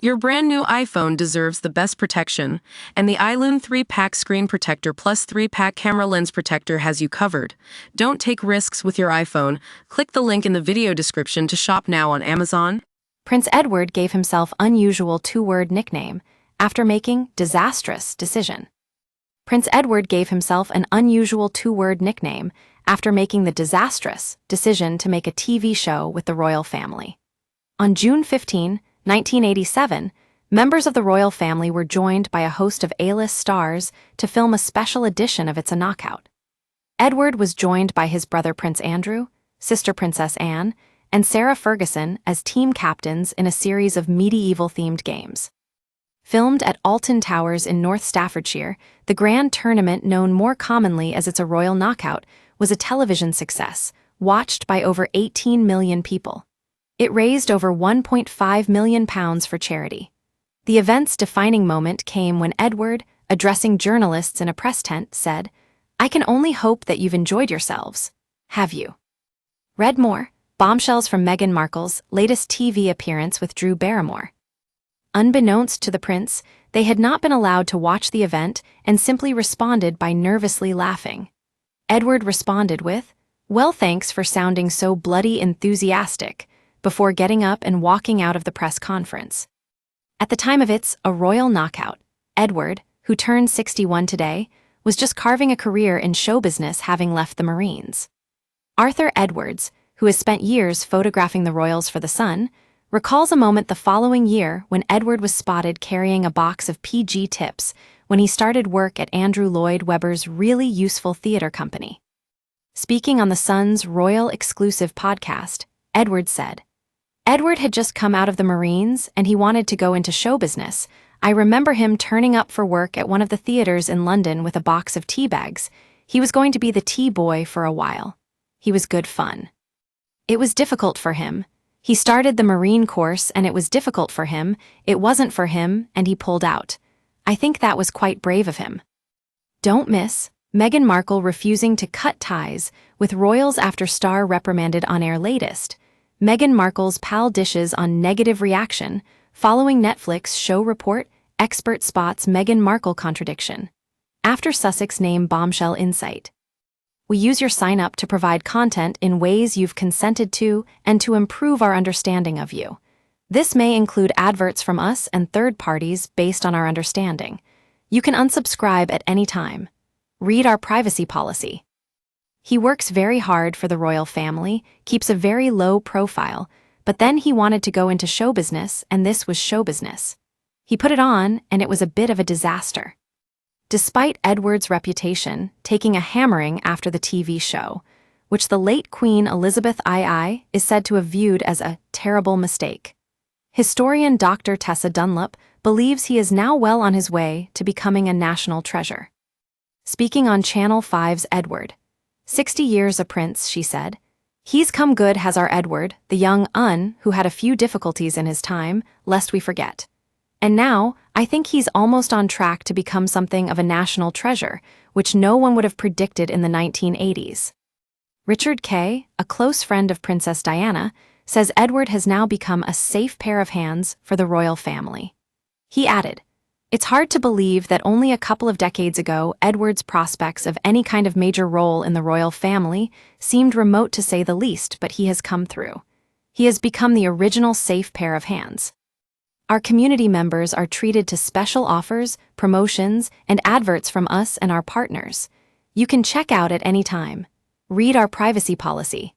Your brand new iPhone deserves the best protection, and the iLune 3-Pack Screen Protector plus 3-Pack Camera Lens Protector has you covered. Don't take risks with your iPhone. Click the link in the video description to shop now on Amazon. Prince Edward gave himself unusual two-word nickname after making disastrous decision. Prince Edward gave himself an unusual two-word nickname after making the disastrous decision to make a TV show with the royal family. On June 15, 1987, members of the royal family were joined by a host of A-list stars to film a special edition of It's a Knockout. Edward was joined by his brother Prince Andrew, sister Princess Anne, and Sarah Ferguson as team captains in a series of medieval-themed games. Filmed at Alton Towers in North Staffordshire, the grand tournament, known more commonly as It's a Royal Knockout, was a television success, watched by over 18 million people. It raised over £1.5 million for charity. The event's defining moment came when Edward, addressing journalists in a press tent, said, "I can only hope that you've enjoyed yourselves. Have you?" Read more: bombshells from Meghan Markle's latest TV appearance with Drew Barrymore. Unbeknownst to the prince, they had not been allowed to watch the event and simply responded by nervously laughing. Edward responded with, "Well, thanks for sounding so bloody enthusiastic," before getting up and walking out of the press conference. At the time of It's a Royal Knockout, Edward, who turned 61 today, was just carving a career in show business, having left the Marines. Arthur Edwards, who has spent years photographing the royals for The Sun, recalls a moment the following year when Edward was spotted carrying a box of PG tips when he started work at Andrew Lloyd Webber's Really Useful Theatre Company. Speaking on The Sun's Royal Exclusive podcast, Edward said, "Edward had just come out of the Marines and he wanted to go into show business. I remember him turning up for work at one of the theaters in London with a box of tea bags. He was going to be the tea boy for a while. He was good fun. It was difficult for him. He started the Marine course and it was difficult for him. It wasn't for him and he pulled out. I think that was quite brave of him." Don't miss Meghan Markle refusing to cut ties with royals after star reprimanded on-air. Latest: Meghan Markle's pal dishes on negative reaction following Netflix show report expert spots Meghan Markle contradiction. After Sussex name bombshell insight. We use your sign-up to provide content in ways you've consented to and to improve our understanding of you. This may include adverts from us and third parties based on our understanding. You can unsubscribe at any time. Read our privacy policy. He works very hard for the royal family, keeps a very low profile, but then he wanted to go into show business, and this was show business. He put it on, and it was a bit of a disaster. Despite Edward's reputation taking a hammering after the TV show, which the late Queen Elizabeth II is said to have viewed as a terrible mistake, historian Dr. Tessa Dunlop believes he is now well on his way to becoming a national treasure. Speaking on Channel 5's Edward, 60 years a prince, she said, "He's come good, has our Edward, the young who had a few difficulties in his time, lest we forget. And now, I think he's almost on track to become something of a national treasure, which no one would have predicted in the 1980s. Richard Kay, a close friend of Princess Diana, says Edward has now become a safe pair of hands for the royal family. He added, "It's hard to believe that only a couple of decades ago Edward's prospects of any kind of major role in the royal family seemed remote to say the least, but he has come through. He has become the original safe pair of hands. Our community members are treated to special offers, promotions, and adverts from us and our partners. You can check out at any time. Read our privacy policy."